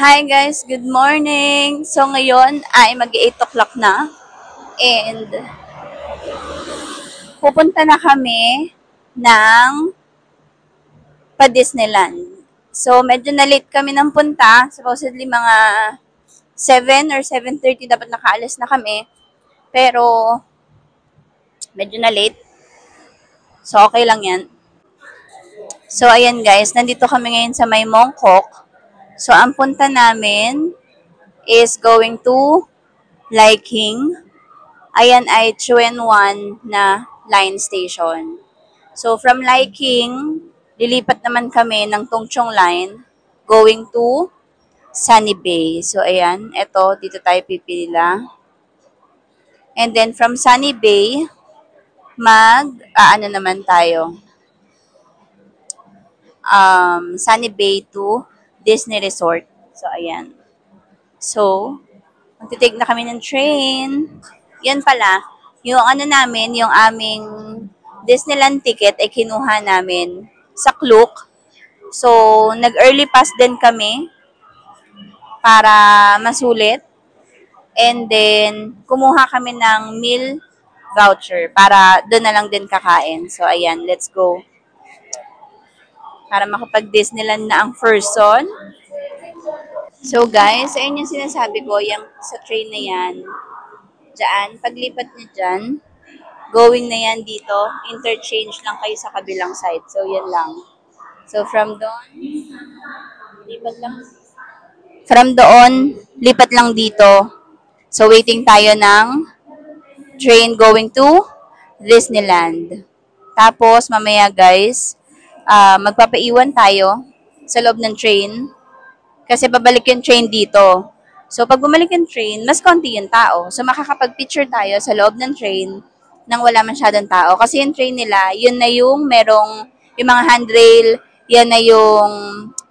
Hi guys, good morning! So ngayon ay mag-8 o'clock na and pupunta na kami ng pa-Disneyland. So medyo na-late kami ng punta, supposedly mga 7 or 7:30 dapat nakaalis na kami. Pero medyo na-late, so okay lang yan. So ayan guys, nandito kami ngayon sa may Mongkok. So ang punta namin is going to Liking. Ayan ay Chuen Wan na line station. So, from Liking, lilipat naman kami ng Tongchong Line going to Sunny Bay. So, ayan. Ito, dito tayo pipila. And then, from Sunny Bay, ano naman tayo? Sunny Bay to Disney Resort. So, ayan. So, magtitake na kami ng train. Yan pala, yung ano namin, yung aming Disneyland ticket ay kinuha namin sa Klook. So, nag-early pass din kami para masulit. And then, kumuha kami ng meal voucher para doon na lang din kakain. So, ayan, let's go. Para makapag-Disneyland na ang person. So, guys, ayun yung sinasabi ko, yung sa train na yan. Diyan, paglipat niyo dyan, going na yan dito, interchange lang kayo sa kabilang side. So, yan lang. So, from doon, lipat lang. From doon, lipat lang dito. So, waiting tayo ng train going to Disneyland. Tapos, mamaya guys, magpapaiwan tayo sa loob ng train kasi babalik yung train dito. So, pag bumalik yung train, mas konti yung tao. So, makakapag-picture tayo sa loob ng train nang wala masyadong tao. Kasi yung train nila, yun na yung merong, yung mga handrail, yan na yung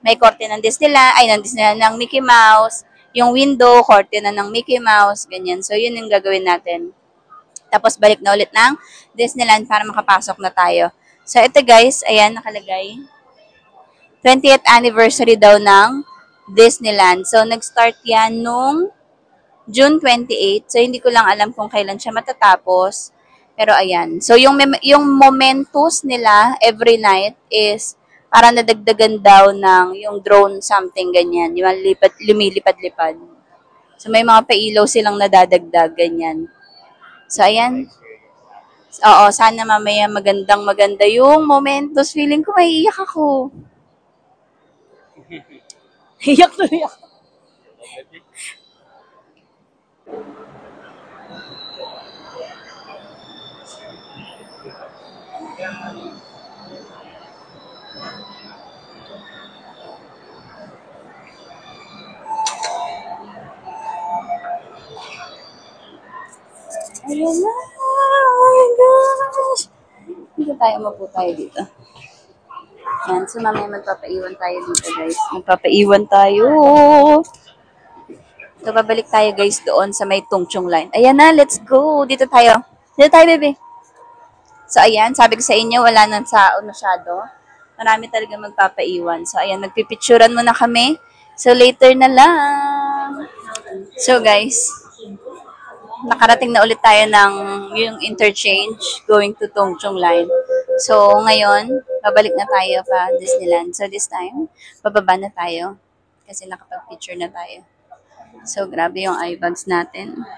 may korte ng Disneyland, ng Disneyland ng Mickey Mouse, yung window, korte na ng Mickey Mouse, ganyan. So, yun yung gagawin natin. Tapos, balik na ulit ng Disneyland para makapasok na tayo. So, ito guys, ayan, nakalagay. 20th anniversary daw ng Disneyland. So, nag-start yan nung June 28. So, hindi ko lang alam kung kailan siya matatapos. Pero, ayan. So, yung Momentos nila every night is para nadagdagan daw ng yung drone something, ganyan. Yung lumilipad-lipad. So, may mga pailaw silang nadadagdag, ganyan. So, ayan. Oo, sana mamaya maganda yung Momentos. Feeling ko may iyak ako. Iyak tuloy ako. Ayan na! Oh my gosh! Dito tayo, mapo tayo dito. Ayan, so mamaya magpapaiwan tayo dito guys. Magpapaiwan tayo! So, babalik tayo guys doon sa may Tongchong Line. Ayan na, let's go! Dito tayo. Dito tayo, baby. So, ayan, sabi ko sa inyo, wala nang sao masyado. Marami talaga magpapaiwan. So, ayan, magpipicturan muna kami. So, later na lang. So, guys, nakarating na ulit tayo ng yung interchange going to Tongchong Line. So, ngayon, babalik na tayo pa Disneyland. So, this time, bababa na tayo kasi nakapag-picture na tayo. So, grabe yung eye bags natin.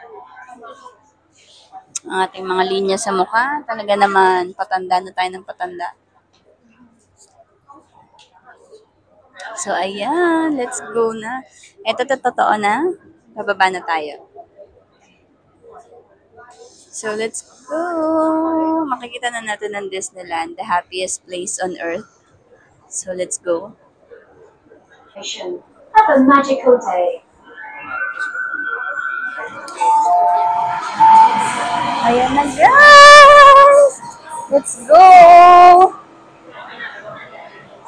Ang ating mga linya sa mukha, talaga naman, patanda na tayo ng patanda. So, ayan, let's go na. Ito, totoo na. Bababa na tayo. So, let's go! Makikita na natin ang Disneyland, the happiest place on earth. So, let's go. Have a magical day. Ayan na, guys! Let's go!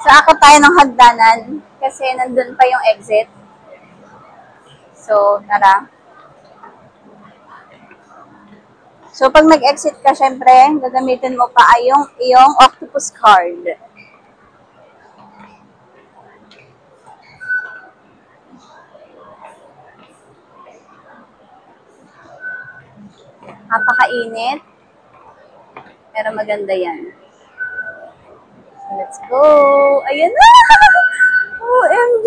So, ako tayo ng hagdanan kasi nandun pa yung exit. So, tara. So, pag nag-exit ka, syempre, gagamitin mo pa ay yung iyong octopus card. Napakainit. Pero maganda yan. So, let's go. Ayan na! OMG!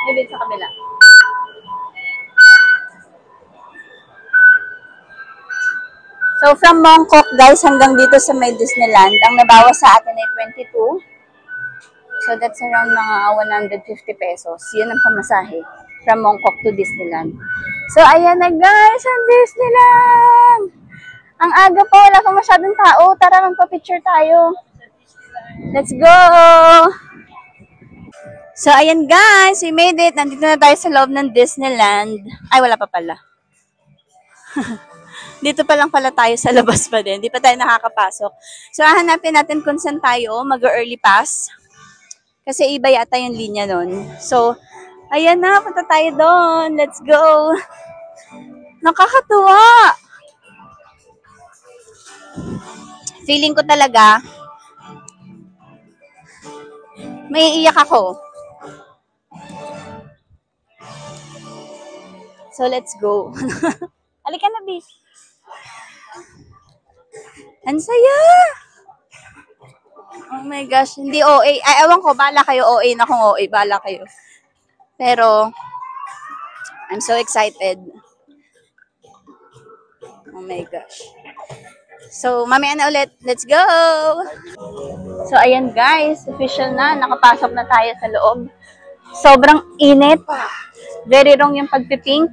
Maybe sa kabila. So, from Mongkok, guys, hanggang dito sa may Disneyland, ang nabawas sa atin ay 22. So, that's around mga 150 pesos. Yun ang pamasahe from Mongkok to Disneyland. So, ayan na, guys, ang Disneyland! Ang aga pa, wala pa masyadong tao. Tara, magpa-picture tayo. Let's go! So, ayan, guys, we made it. Nandito na tayo sa loob ng Disneyland. Ay, wala pa pala. Dito pa lang pala tayo sa labas pa din. Hindi pa tayo nakakapasok. So, hahanapin natin kung saan tayo mag-early pass. Kasi iba yata yung linya nun. So, ayan na. Punta tayo doon. Let's go. Nakakatuwa. Feeling ko talaga may iiyak ako. So, let's go. Halika na, B. Ang saya! Oh my gosh, hindi OA. Ay, ewan ko, bala kayo OA na kung OA, bala kayo. Pero, I'm so excited. Oh my gosh. So, mamaya na ulit. Let's go! So, ayan guys, official na. Nakapasok na tayo sa loob. Sobrang init. Very wrong yung pagpipink.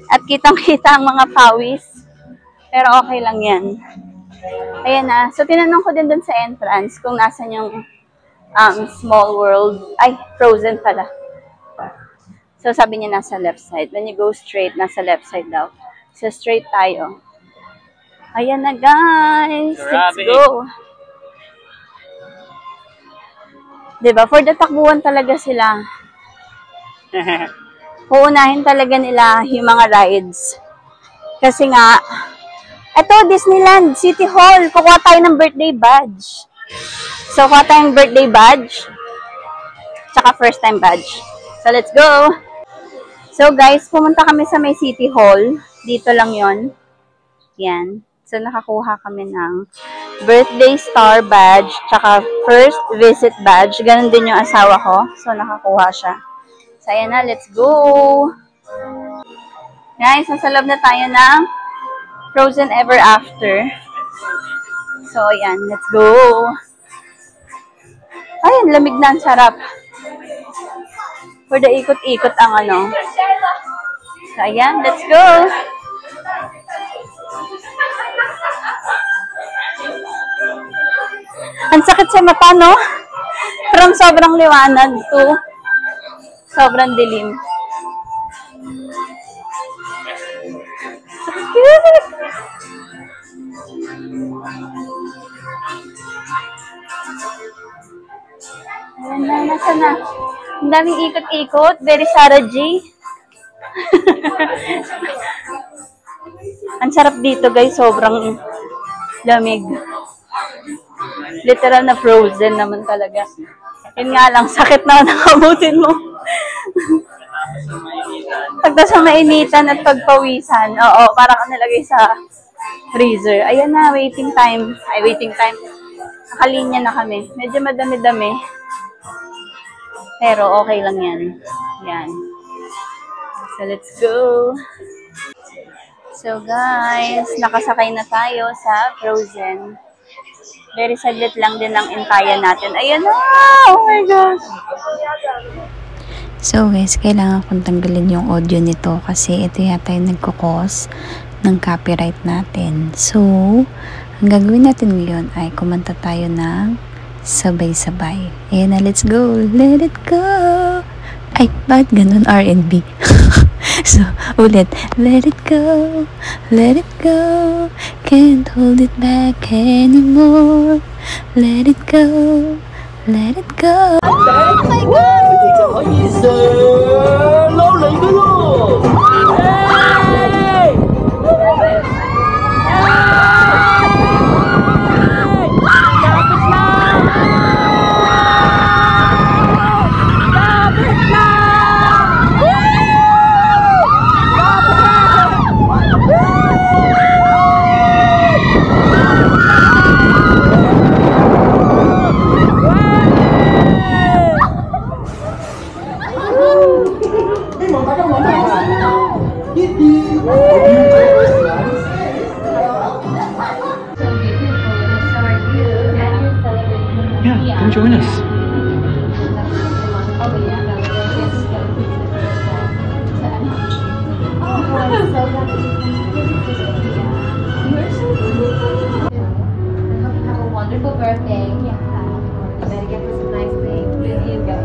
At kitang-kita ang mga pawis. Pero okay lang yan. Ayan na. So, tinanong ko din dun sa entrance kung nasan yung Small World. Ay, Frozen pala. So, sabi niya nasa left side. When you go straight, nasa left side daw. So, straight tayo. Ayan na, guys. Let's go. Diba? For the takbuhan talaga sila. Uunahin talaga nila yung mga rides. Kasi nga, eto, Disneyland, City Hall. Kukuha tayo ng birthday badge. So, kukuha tayong birthday badge. Tsaka first time badge. So, let's go. So, guys, pumunta kami sa may City Hall. Dito lang yon. Yan. So, nakakuha kami ng birthday star badge. Tsaka first visit badge. Ganon din yung asawa ko. So, nakakuha siya. So, ayan na. Let's go. Guys, nasa loob na tayo ng Frozen Ever After. So, ayan. Let's go. Ayan, lamig na. Ang sarap. For the ikot-ikot ang ano. So, ayan. Let's go. Ang sakit sa mata, no? From sobrang liwanag to sobrang dilim. Sakit! Ayan na, nasa na. Ang daming ikot-ikot. Very Sarah G. Ang sarap dito, guys. Sobrang lamig. Literal na frozen naman talaga. Yun nga lang, sakit na nakabutin mo. Pagka sa mainitan at pagpawisan, oo, parang ka nalagay sa freezer. Ayan na, waiting time. Ay, waiting time. Nakalinya na kami. Medyo madami-dami. Pero okay lang yan. Yan. So, let's go. So, guys, nakasakay na tayo sa Frozen. Very saglit lang din ang intayan natin. Ayan na! Oh my gosh! So guys, kailangan kong tanggalin yung audio nito kasi ito yata yung nagkukos ng copyright natin. So, ang gagawin natin ngayon ay kumanta tayo ng sabay-sabay. Ayan na, let's go! Let it go! Ay, bakit ganun R&B? So, ulit. Let it go, let it go, can't hold it back anymore. Let it go, let it go. Oh my God! 可以上撈嚟㗎咯！ Yeah, come join us. Have a wonderful birthday. You better get us some nice things. You guys.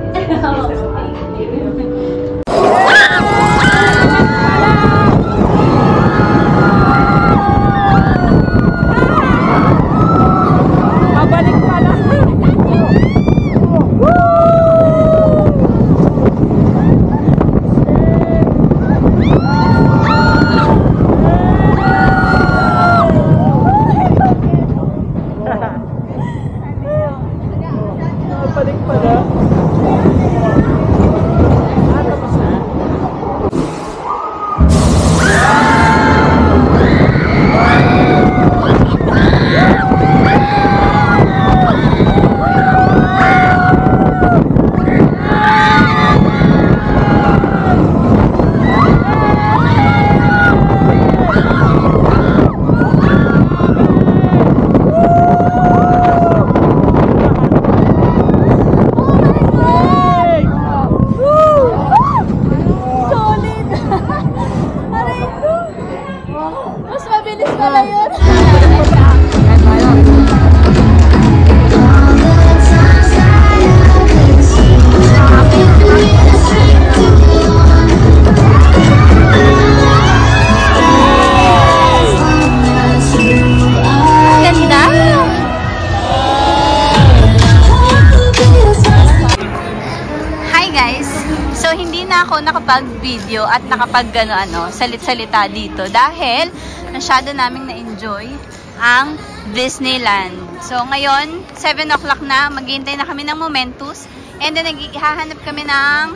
ako nakapag-video at nakapag-ano, salit-salita dito dahil masyado naming na-enjoy ang Disneyland. So, ngayon, 7 o'clock na, maghihintay na kami ng Momentus and then hahanap kami ng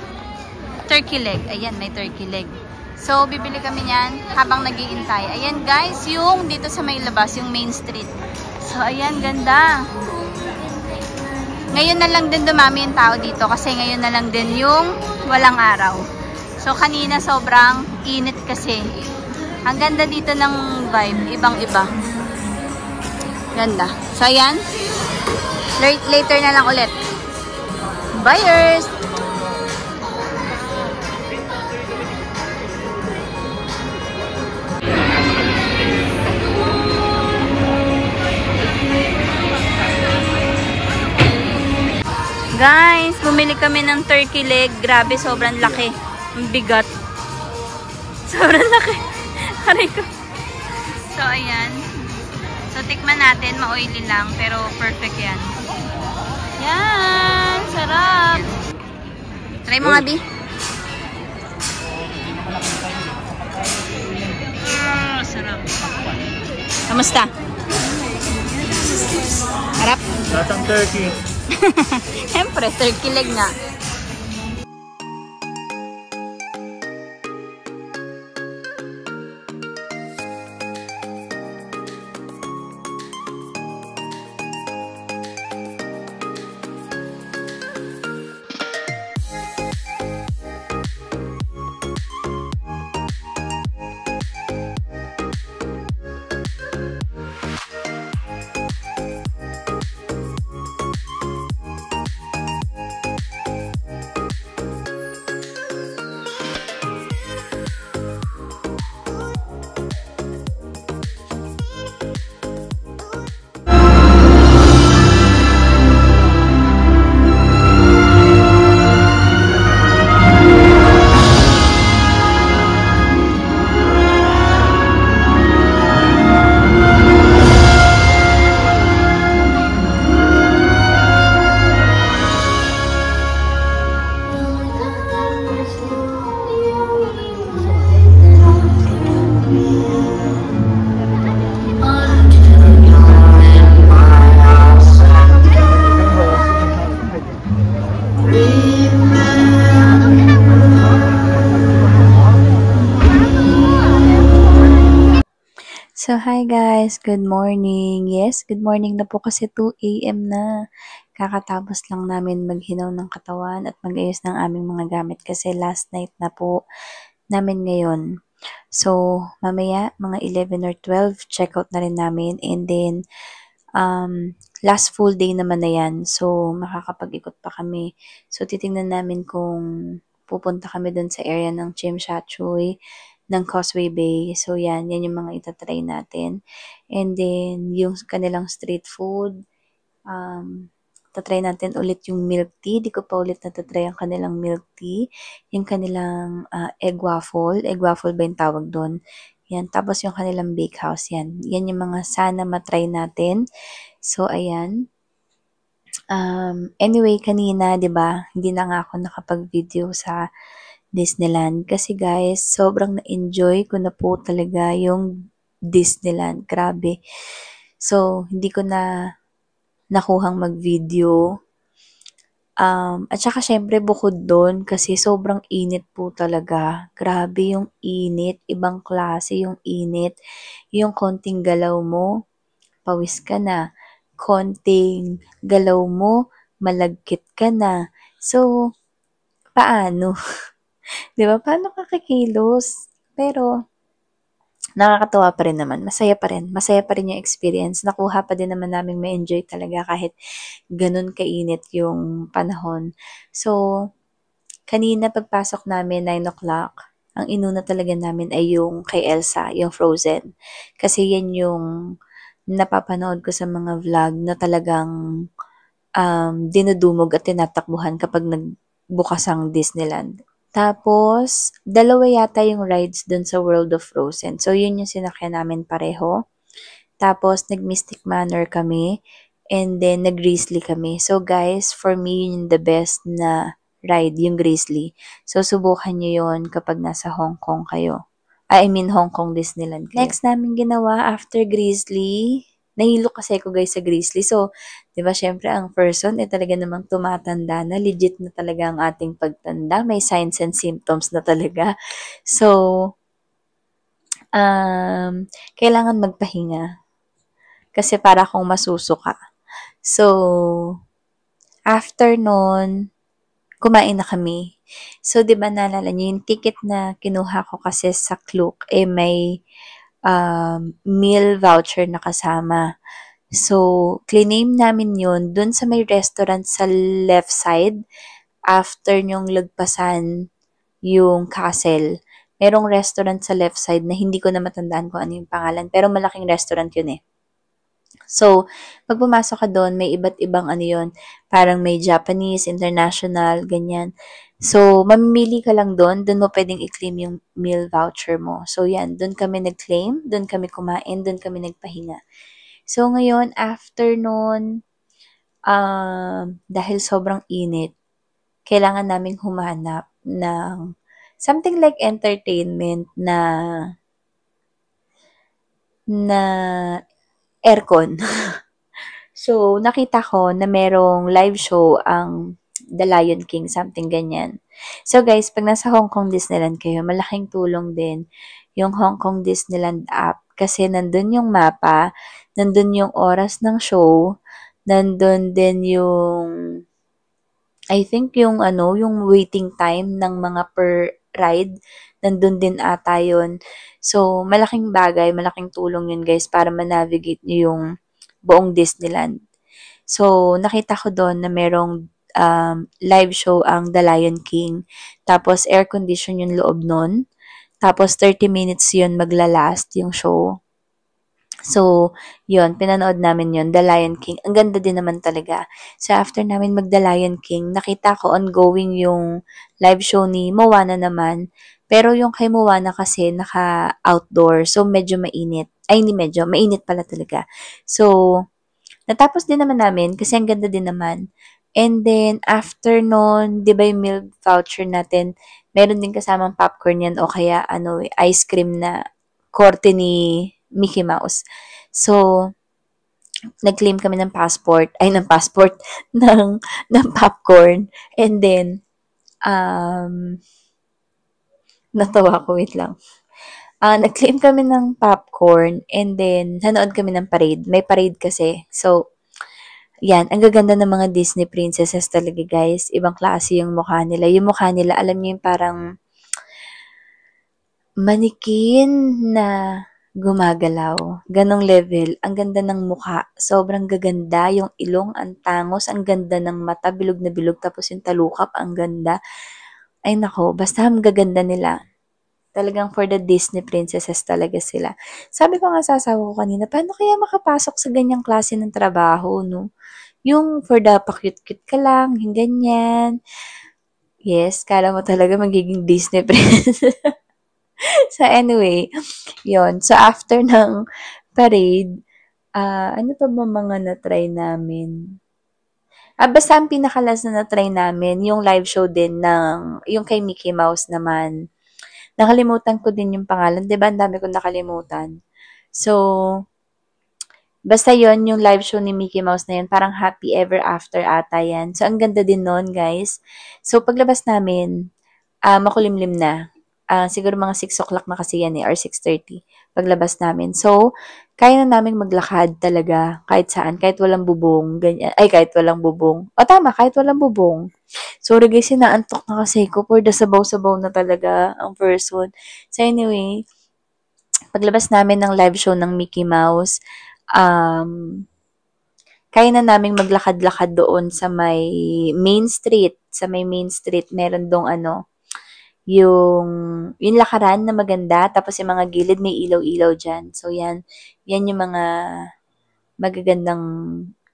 turkey leg. Ayan, may turkey leg. So, bibili kami niyan habang naghihintay. Ayan guys, yung dito sa may labas, yung Main Street. So, ayan, ganda. Ngayon na lang din dumami yung tao dito kasi ngayon na lang din yung walang araw. So, kanina sobrang init kasi. Ang ganda dito ng vibe, ibang-iba. Ganda. So, ayan. Later na lang ulit. Buyers! Guys, bumili kami ng turkey leg. Grabe, sobrang laki. Ang bigat. Sobrang laki. Aray ko. So, ayan. So, tikman natin. Ma-oily lang. Pero, perfect yan. Yan! Sarap! Try mo nga, Bi. Sarap. Kamusta? Harap? Lasang turkey. Siyempre, turkey leg nga. So, hi guys! Good morning! Yes, good morning na po kasi 2 AM na. Kakatapos lang namin maghinaw ng katawan at mag-ayos ng aming mga gamit kasi last night na po namin ngayon. So, mamaya, mga 11 or 12, check out na rin namin. And then, last full day naman na yan. So, makakapag-ikot pa kami. So, titingnan namin kung pupunta kami dun sa area ng Chimshachoy, ng Causeway Bay. So, yan yung mga itatry natin. And then, yung kanilang street food, tatry natin ulit yung milk tea. Di ko pa ulit natatry ang kanilang milk tea. Yung kanilang egg waffle. Egg waffle ba yung tawag doon? Yan. Tapos yung kanilang bakehouse. Yan. Yan yung mga sana matry natin. So, ayan. Anyway, kanina, di ba, hindi na nga ako nakapag-video sa Disneyland. Kasi guys, sobrang na-enjoy ko na po talaga yung Disneyland. Grabe. So, hindi ko na nakuhang mag-video. At saka syempre bukod doon kasi sobrang init po talaga. Grabe yung init, ibang klase yung init. Yung konting galaw mo, pawis ka na. Konting galaw mo, malagkit ka na. So, paano? 'Di ba? Paano ka kikilos? Pero nakakatuwa pa rin naman. Masaya pa rin. Masaya pa rin yung experience. Nakuha pa din naman namin ma-enjoy talaga kahit ganun kainit yung panahon. So, kanina pagpasok namin, 9 o'clock, ang inuna talaga namin ay yung kay Elsa, yung Frozen. Kasi yan yung napapanood ko sa mga vlog na talagang dinudumog at tinatakbuhan kapag nagbukas ang Disneyland. Tapos, dalawa yata yung rides dun sa World of Frozen. So, yun yung sinakyan namin pareho. Tapos, nag-Mystic Manor kami. And then, nag-Grizzly kami. So, guys, for me, yun yung the best na ride, yung Grizzly. So, subukan nyo yun kapag nasa Hong Kong kayo. I mean, Hong Kong Disneyland kayo. Next namin ginawa after Grizzly, nahilo kasi ako guys sa Grizzly. So, di ba, syempre, ang person, talaga namang tumatanda na. Legit na talaga ang ating pagtanda. May signs and symptoms na talaga. So, kailangan magpahinga. Kasi para akong masusuka. So, after nun, kumain na kami. So, di ba naalala niyo, yung ticket na kinuha ko kasi sa Klook, may meal voucher na kasama. So, claim namin yun dun sa may restaurant sa left side after nyong lagpasan yung castle. Merong restaurant sa left side na hindi ko na matandaan kung ano yung pangalan, pero malaking restaurant yun eh. So, pag pumasok ka doon, may iba't ibang ano yun, parang may Japanese, international, ganyan. So, mamimili ka lang doon mo pwedeng i-claim yung meal voucher mo. So, yan, doon kami nag-claim, doon kami kumain, doon kami nagpahinga. So, ngayon, after nun, dahil sobrang init, kailangan naming humanap ng something like entertainment na aircon. So, nakita ko na merong live show ang The Lion King, something ganyan. So, guys, pag nasa Hong Kong Disneyland kayo, malaking tulong din yung Hong Kong Disneyland app kasi nandun yung mapa, nandun yung oras ng show, nandun din yung I think yung yung waiting time ng mga per ride, nandun din ata yun. So, malaking bagay, malaking tulong yun guys para ma-navigate nyo yung buong Disneyland. So, nakita ko doon na merong live show ang The Lion King. Tapos, air condition yung loob nun. Tapos, 30 minutes yun maglalast yung show. So, yun, pinanood namin yun, The Lion King. Ang ganda din naman talaga. So, after namin mag The Lion King, nakita ko ongoing yung live show ni Moana naman. Pero yung kay Moana kasi naka-outdoor. So, medyo mainit. Ay, hindi medyo. Mainit pala talaga. So, natapos din naman namin kasi ang ganda din naman. And then, after nun, di ba yung meal voucher natin, meron din kasamang popcorn yan o kaya ice cream na korte ni Mickey Mouse. So, nag-claim kami ng ng popcorn. And then, natawa ko, wait lang. Nag-claim kami ng popcorn and then nanood kami ng parade. May parade kasi. So, yan, ang gaganda ng mga Disney princesses talaga guys. Ibang klase yung mukha nila. Yung mukha nila, alam niyo yung parang manikin na gumagalaw. Ganong level. Ang ganda ng mukha. Sobrang gaganda. Yung ilong, ang tangos. Ang ganda ng mata. Bilog na bilog. Tapos yung talukap, ang ganda. Ay nako, basta ang gaganda nila. Talagang for the Disney princesses talaga sila. Sabi ko nga sa asawa ko kanina, paano kaya makapasok sa ganyang klase ng trabaho, no? Yung for the pa-cute-cute ka lang, yung ganyan. Yes, kala mo talaga magiging Disney princess. So anyway, yon. So after ng parade, ano pa ba mga na-try namin? Basta ang pinakalas na na-try namin, yung live show din ng, yung kay Mickey Mouse naman. Nakalimutan ko din yung pangalan. 'Di ba ang dami kong nakalimutan. So, basta yon yung live show ni Mickey Mouse na yun. Parang Happy Ever After ata yan. So, ang ganda din nun, guys. So, paglabas namin, makulimlim na. Siguro mga 6 o'clock na kasi yan or 6:30 paglabas namin. So, kaya na namin maglakad talaga kahit saan, kahit walang bubong, ganyan. Ay, kahit walang bubong. O tama, kahit walang bubong. Sorry guys, inaantok na kasi ko for the sabaw-sabaw na talaga ang person. So anyway, paglabas namin ng live show ng Mickey Mouse, kaya na naming maglakad-lakad doon sa may Main Street. Sa may Main Street, meron dong yung lakaran na maganda, tapos yung mga gilid may ilaw-ilaw dyan. So yan yung mga magagandang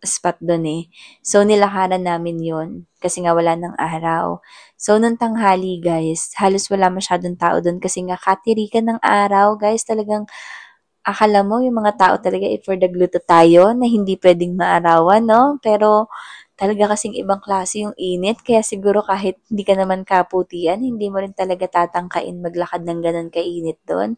spot doon eh. So, nilakaran namin yon kasi nga wala ng araw. So, nung tanghali guys, halos wala masyadong tao doon kasi nga katirikan ng araw guys. Talagang akala mo yung mga tao talaga for the gluto tayo na hindi pwedeng maarawan, no? Pero talaga kasing ibang klase yung init. Kaya siguro kahit hindi ka naman kaputian, hindi mo rin talaga tatangkain maglakad ng ganun kainit doon.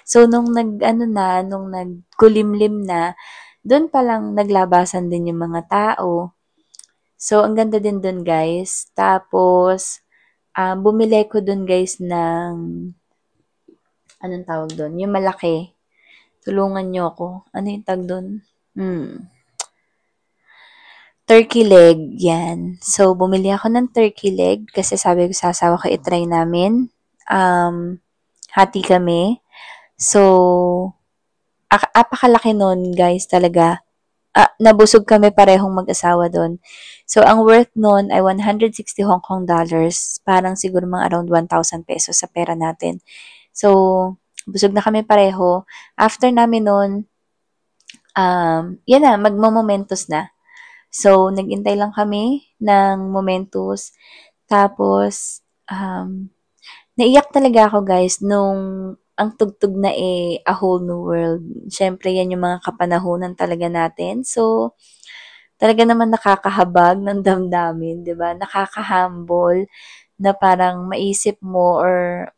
So, nung nagkulimlim na, doon palang naglabasan din yung mga tao. So, ang ganda din doon, guys. Tapos, bumili ko doon, guys, ng, anong tawag doon? Yung malaki. Tulungan nyo ako. Ano yung tag doon? Turkey leg, yan. So, bumili ako ng turkey leg kasi sabi ko sa asawa ko, itry namin. Hati kami. So, apakalaki nun, guys, talaga. Nabusog kami parehong mag-asawa doon. So, ang worth nun ay 160 Hong Kong dollars. Parang siguro mga around 1,000 pesos sa pera natin. So, busog na kami pareho. After namin nun, yan na, magmo-momentos na. So, nag-intay lang kami ng momentos. Tapos, naiyak talaga ako guys nung ang tugtog na A Whole New World. Siyempre, yan yung mga kapanahunan talaga natin. So, talaga naman nakakahabag ng damdamin, di ba? Nakaka-humble na parang maisip mo or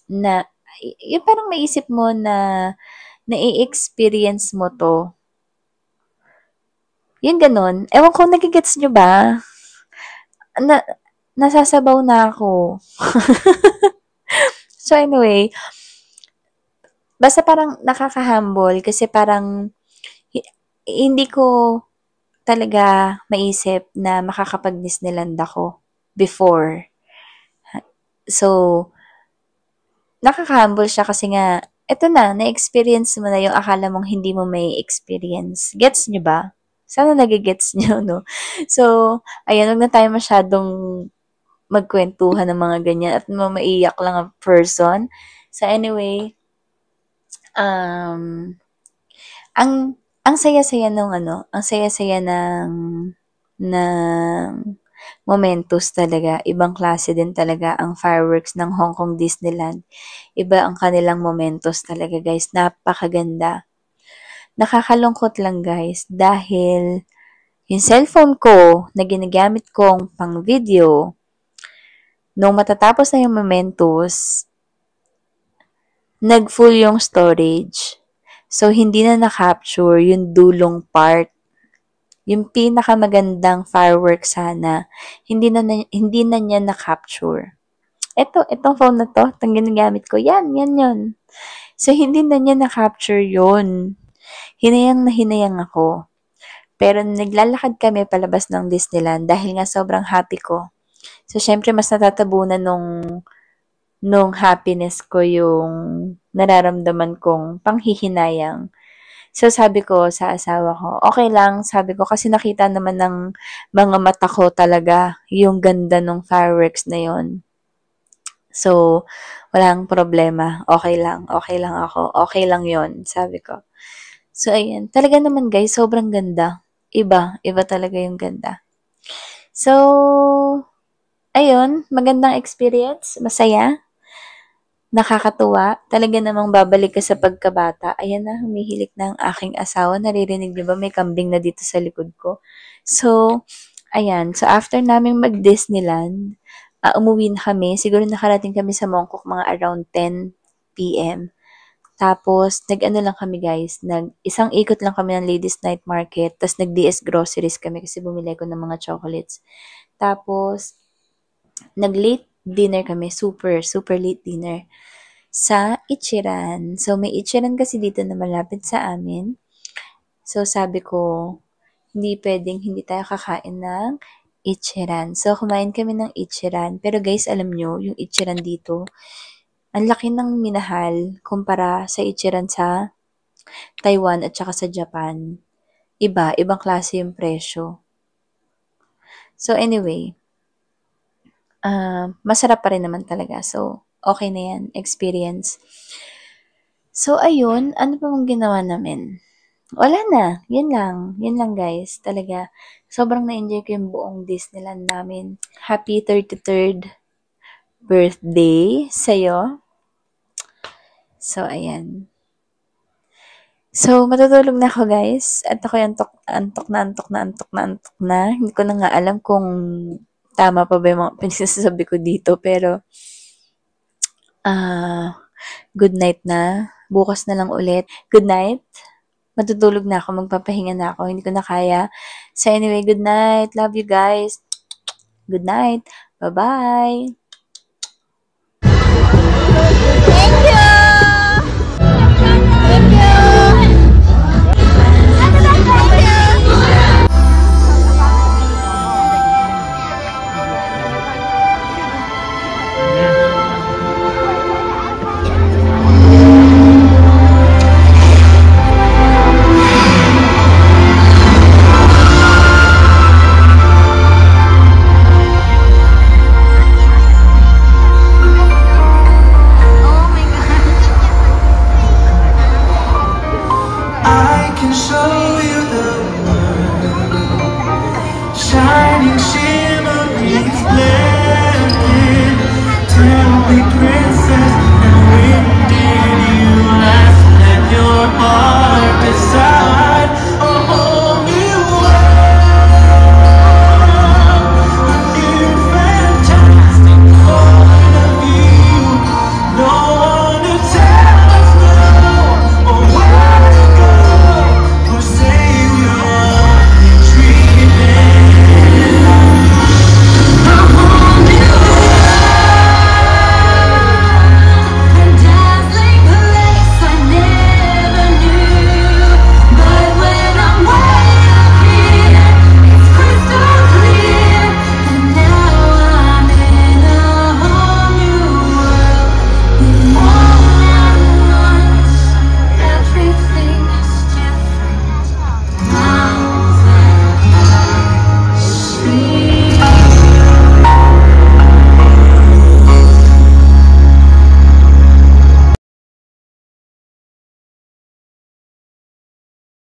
na, yung parang maisip mo na na-experience mo to. Yun ganun. Ewan ko, nagigets nyo ba? Nasasabaw na ako. So anyway, basta parang nakaka-humble kasi parang hindi ko talaga maisip na makakapag-Disneyland ako before. So, nakaka-humble siya kasi nga, eto na-experience mo na yung akala mong hindi mo may experience. Gets nyo ba? Sana nagigets nyo, no? So, ayan, huwag na tayo masyadong magkwentuhan ng mga ganyan at maiyak lang ang person. So, anyway, ang saya-saya nung ang saya-saya ng momentos talaga. Ibang klase din talaga ang fireworks ng Hong Kong Disneyland. Iba ang kanilang momentos talaga, guys. Napakaganda. Nakakalungkot lang, guys, dahil yung cellphone ko na ginagamit kong pang video, nung matatapos na yung momentos, nag-full yung storage. So, hindi na na-capture yung dulong part. Yung pinakamagandang fireworks sana, hindi na niya na-capture. Itong phone na to, itong ginagamit ko, yan. So, hindi na niya na-capture yun. Hinayang na hinayang ako. Pero naglalakad kami palabas ng Disneyland dahil nga sobrang happy ko. So, syempre, mas natatabunan nung nung happiness ko yung nararamdaman kong panghihinayang. So, sabi ko sa asawa ko, okay lang, sabi ko, kasi nakita naman ng mga mata ko talaga yung ganda ng fireworks na yon. So, walang problema. Okay lang ako. Okay lang yon, sabi ko. So, ayan. Talaga naman guys, sobrang ganda. Iba talaga yung ganda. So, ayun, magandang experience, masaya, nakakatuwa. Talaga namang babalik ka sa pagkabata. Ayan na, humihilik na ang aking asawa. Naririnig niyo ba? May kambing na dito sa likod ko. So, ayan. So, after naming mag-Disneyland, umuwi na kami. Siguro nakarating kami sa Mongkok mga around 10 p.m. Tapos, nag-ano lang kami guys, isang ikot lang kami ng Ladies Night Market, tapos nag-DS Groceries kami kasi bumili ko ng mga chocolates. Tapos, nag-late dinner kami, super late dinner sa Ichiran. So, may Ichiran kasi dito na malapit sa amin. So, sabi ko, hindi pwedeng hindi tayo kakain ng Ichiran. So, kumain kami ng Ichiran. Pero guys, alam nyo, yung Ichiran dito, ang laki ng minahal kumpara sa Ichiran sa Taiwan at saka sa Japan. Ibang klase yung presyo. So, anyway, masarap pa rin naman talaga. So, okay na yan, experience. So, ayun, ano pa mong ginawa namin? Wala na, yun lang guys, talaga. Sobrang na-enjoy ko yung buong Disneyland namin. Happy 33rd birthday sa'yo. So, ayan. So, matutulog na ako guys. At ako yung antok na. Hindi ko na nga alam kung tama pa ba yung mga pinagsasabi ko dito. Pero, good night na. Bukas na lang ulit. Good night. Matutulog na ako. Magpapahinga na ako. Hindi ko na kaya. So, anyway, good night. Love you guys. Good night. Bye-bye. Thank you! Thank you! Can show